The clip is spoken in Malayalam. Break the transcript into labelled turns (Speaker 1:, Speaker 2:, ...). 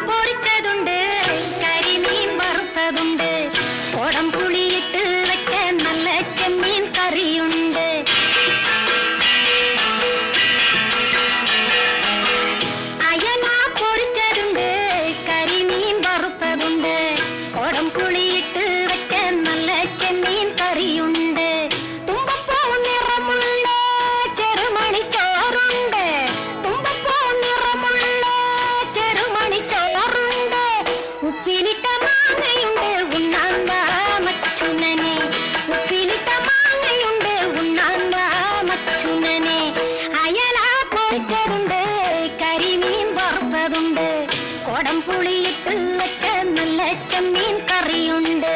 Speaker 1: പൊരിച്ചതുണ്ട്, കരിമീൻ വറുത്തതുണ്ട്, കുടംപുളിയിട്ട് വെച്ച നല്ല ചെമ്മീൻ കറിയുണ്ട്. അയല പൊരിച്ചതുണ്ട്, കരിമീൻ വറുത്തതുണ്ട്, കുടംപുളിയിട്ട് വെച്ച നല്ല ചെമ്മീൻ കറിയുണ്ട്. തുമ്പപ്പൂ നിറമുള്ള ചെറുമണിച്ചോറുണ്ട്, തുമ്പപ്പൂ നിറമുള്ള ചെറുമണിച്ചോറുണ്ട്. ഉപ്പിലിട്ട മാങ്ങയുണ്ട്, ഉണ്ണാൻ വാ മച്ചുനനെ, ഉപ്പിലിട്ട മാങ്ങയുണ്ട്, ഉണ്ണാൻ വാ മച്ചുനനെ. അയല പൊരിച്ചതുണ്ട്, കരിമീൻ വറുത്തതുണ്ട്, കുടംപുളിയിട്ട് വെച്ച നല്ല ചെമ്മീൻ കറിയുണ്ട്.